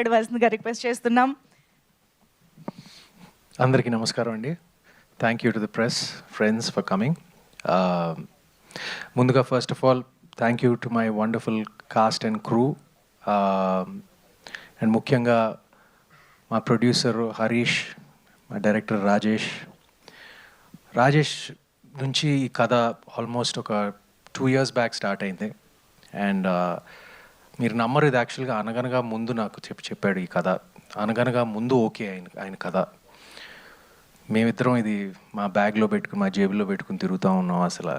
అడవాల్సిందిగా request చేస్తున్నాం. అందరికీ నమస్కారం అండి. Thank you to the press friends for coming. ముందుగా first of all thank you to my wonderful cast and crew, and ముఖ్యంగా మా ప్రొడ్యూసర్ హరీష్, మా డైరెక్టర్ రాజేష్ నుంచి ఈ కథ ఆల్మోస్ట్ ఒక 2 years బ్యాక్ స్టార్ట్ అయింది. అండ్ మీరు నమ్మరు, ఇది యాక్చువల్గా అనగనగా ముందు నాకు చెప్పాడు ఈ కథ. అనగనగా ముందు ఓకే ఆయన కథ. మేమిద్దరం ఇది మా బ్యాగ్లో పెట్టుకుని, మా జేబులో పెట్టుకుని తిరుగుతూ ఉన్నాం. అసలు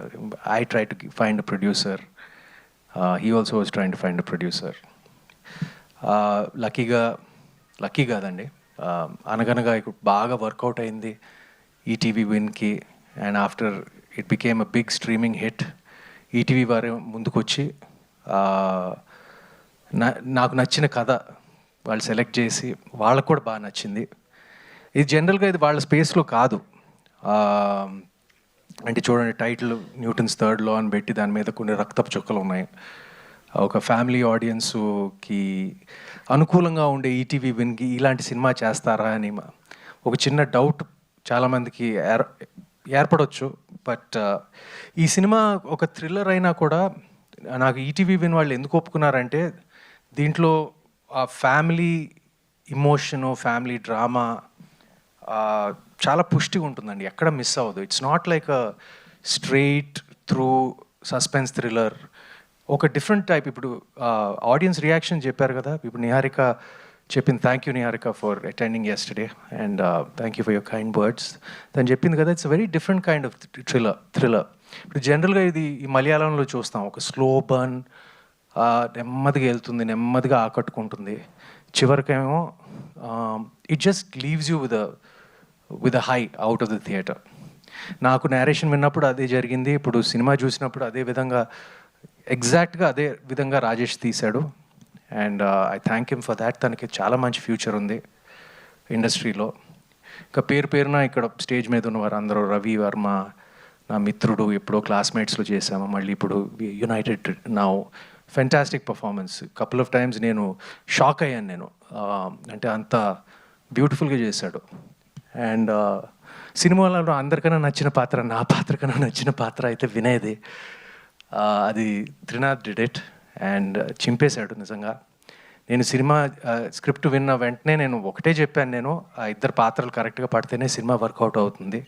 I try to find a producer, he also was trying to find a producer. Lucky కాదండి, అనగనగా ఇప్పుడు బాగా వర్కౌట్ అయింది ఈటీవీ విన్కి. And after it became a big streaming hit. ETV వారు ముందుకొచ్చి నాకు నచ్చిన కథ వాళ్ళు సెలెక్ట్ చేసి వాళ్ళకు కూడా బాగా నచ్చింది. ఇది జనరల్గా ఇది వాళ్ళ స్పేస్లో కాదు. అంటే చూడండి, టైటిల్ న్యూటన్స్ థర్డ్ లా అని పెట్టి దాని మీద కొన్ని రక్తపు చుక్కలు ఉన్నాయి. ఒక ఫ్యామిలీ ఆడియన్స్కి అనుకూలంగా ఉండే ఈటీవీ విన్కి ఇలాంటి సినిమా చేస్తారా అని ఒక చిన్న డౌట్ చాలామందికి ఏర్పడవచ్చు. బట్ ఈ సినిమా ఒక థ్రిల్లర్ అయినా కూడా నాకు ఈటీవీ విన్ వాళ్ళు ఎందుకు ఒప్పుకున్నారంటే దీంట్లో ఆ ఫ్యామిలీ ఇమోషను, ఫ్యామిలీ డ్రామా చాలా పుష్టిగా ఉంటుందండి, ఎక్కడ మిస్ అవ్వదు. It's not like a straight through suspense thriller, ఒక డిఫరెంట్ టైప్. ఇప్పుడు ఆడియన్స్ రియాక్షన్ చెప్పారు కదా, ఇప్పుడు నిహారిక చెప్పింది. Thank you Niharika for attending yesterday, and thank you for your kind words. తను చెప్పింది కదా, it's very different kind of thriller. ఇప్పుడు జనరల్గా ఇది ఈ మలయాళంలో చూస్తాం, ఒక స్లో బర్న్, నెమ్మదిగా వెళ్తుంది, నెమ్మదిగా ఆకట్టుకుంటుంది, చివరికేమో it just leaves you with a high out of the theatre. నాకు నేరేషన్ విన్నప్పుడు అదే జరిగింది, ఇప్పుడు సినిమా చూసినప్పుడు అదే విధంగా, ఎగ్జాక్ట్గా అదే విధంగా రాజేష్ తీశాడు. And I thank him for that. తనకి చాలా మంచి ఫ్యూచర్ ఉంది ఇండస్ట్రీలో. ఇంకా పేరున ఇక్కడ స్టేజ్ మీద ఉన్నవారు అందరూ, రవి వర్మ నా మిత్రుడు, ఎప్పుడో క్లాస్మేట్స్లో చేశాము, మళ్ళీ ఇప్పుడు United now. Fantastic performance. Couple of times నేను షాక్ అయ్యాను నేను, అంటే అంత బ్యూటిఫుల్గా చేశాడు. అండ్ సినిమాలలో అందరికన్నా నచ్చిన పాత్ర, నా పాత్ర కన్నా నచ్చిన పాత్ర అయితే వినయ్ది. అది త్రినాథ్ డిడ్ ఇట్ అండ్ చింపేశాడు నిజంగా. నేను సినిమా స్క్రిప్ట్ విన్న వెంటనే నేను ఒకటే చెప్పాను, నేను ఆ ఇద్దరు పాత్రలు కరెక్ట్గా పడితేనే సినిమా వర్కౌట్ అవుతుంది.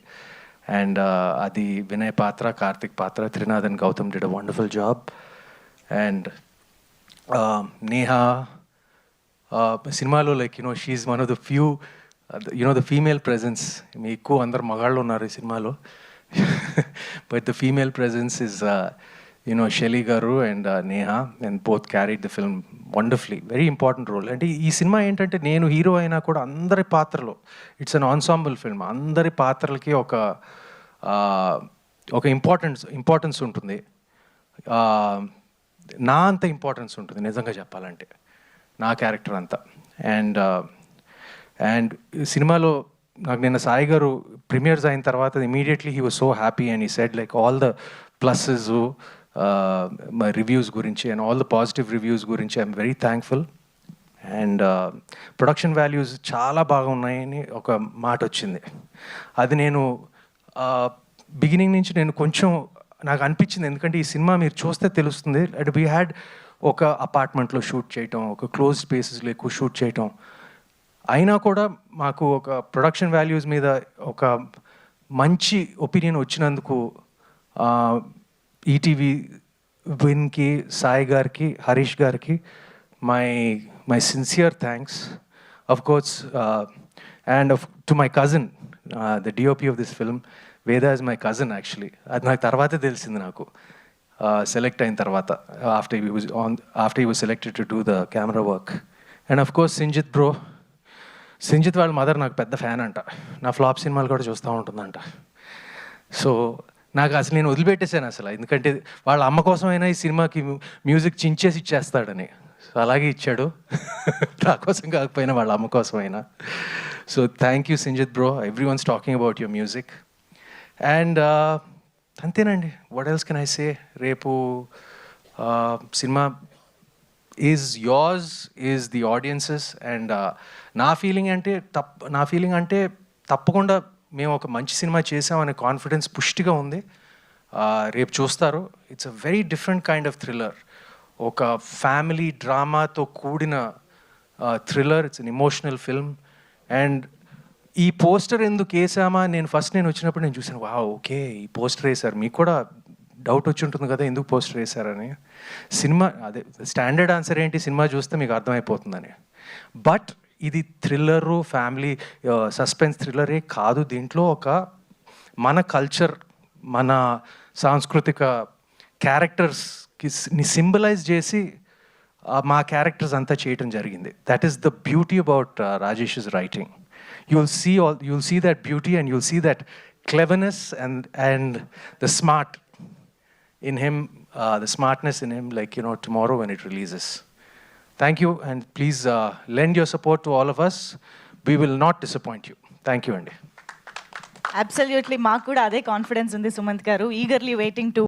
అండ్ అది వినయ్ పాత్ర, కార్తిక్ పాత్ర, Trinath and Gautam did a wonderful job. And Neha సినిమాలో like she one of the few the female presence. మీ ఎక్కువ అందరు మగాళ్ళు ఉన్నారు ఈ సినిమాలో, but the female presence is Shelly garu and Neha, and both carried the film wonderfully. Very important role. అంటే ఈ సినిమా ఏంటంటే నేను హీరో అయినా కూడా అందరి పాత్రలు, ఇట్స్ అన్ ఆన్సాంబుల్ ఫిల్మ్. అందరి పాత్రలకి ఒక ఇంపార్టెన్స్ ఉంటుంది. నా అంత ఇంపార్టెన్స్ ఉంటుంది నిజంగా చెప్పాలంటే, నా క్యారెక్టర్ అంతా. అండ్ సినిమాలో నాకు నిన్న సాయి గారు ప్రీమియర్స్ అయిన తర్వాత immediately he was so happy and he said like all the pluses, మా రివ్యూస్ గురించి and all the positive reviews గురించి I'm very thankful. And production values చాలా బాగా ఉన్నాయని ఒక మాట వచ్చింది. అది నేను బిగినింగ్ నుంచి నేను కొంచెం నాకు అనిపించింది, ఎందుకంటే ఈ సినిమా మీరు చూస్తే తెలుస్తుంది. అండ్ వీ హ్యాడ్ ఒక అపార్ట్మెంట్లో షూట్ చేయటం, ఒక క్లోజ్ స్పేసెస్లో ఎక్కువ షూట్ చేయటం, అయినా కూడా మాకు ఒక ప్రొడక్షన్ వాల్యూస్ మీద ఒక మంచి ఒపీనియన్ వచ్చినందుకు ఈటీవీ విన్కి, సాయి గారికి, హరీష్ గారికి my sincere thanks. Of course and to my cousin, the DOP of this film, Veda is my cousin actually. అది నాకు తర్వాతే తెలిసింది, నాకు సెలెక్ట్ అయిన తర్వాత, after he was selected to do the camera work. And of course Sinjith వాళ్ళ mother నాకు పెద్ద ఫ్యాన్ అంట, నా ఫ్లాప్ సినిమాలు కూడా చూస్తూ ఉంటుందంట. సో నాకు అసలు నేను వదిలిపెట్టేశాను అసలు, ఎందుకంటే వాళ్ళ అమ్మ కోసమైనా ఈ సినిమాకి మ్యూజిక్ చించేసి ఇచ్చేస్తాడని. సో అలాగే ఇచ్చాడు, నా కోసం కాకపోయినా వాళ్ళ అమ్మ కోసమైనా. So thank you Sinjith bro, everyone's talking about your music. And అంతేనండి, what else can I say. రేపు సినిమా is yours, is the audiences. And నా ఫీలింగ్ అంటే తప్పకుండా మేము ఒక మంచి సినిమా చేసామనే కాన్ఫిడెన్స్ పుష్టిగా ఉంది. రేపు చూస్తారు. It's a very different kind of thriller. ఒక ఫ్యామిలీ డ్రామాతో కూడిన thriller. It's an emotional film. And ఈ పోస్టర్ ఎందుకు వేసామా, నేను వచ్చినప్పుడు నేను చూసాను, వా ఓకే ఈ పోస్టర్ వేశారు. మీకు కూడా డౌట్ వచ్చి ఉంటుంది కదా ఎందుకు పోస్టర్ వేశారని. సినిమా అదే స్టాండర్డ్ ఆన్సర్ ఏంటి, సినిమా చూస్తే మీకు అర్థమైపోతుందని. బట్ ఇది థ్రిల్లరు, ఫ్యామిలీ సస్పెన్స్ థ్రిల్లరే కాదు. దీంట్లో ఒక మన కల్చర్, మన సాంస్కృతిక క్యారెక్టర్స్కి సింబలైజ్ చేసి మా క్యారెక్టర్స్ అంతా చేయటం జరిగింది. That is the beauty about Rajesh's writing. You'll see that beauty, and you'll see that cleverness and the smart in him, the smartness in him, like, you know, tomorrow when it releases. Thank you, and please lend your support to all of us. We will not disappoint you. Thank you, Andy. Absolutely, మాకు కూడా అదే confidence ఉంది సుమంత్ గారు. Eagerly waiting to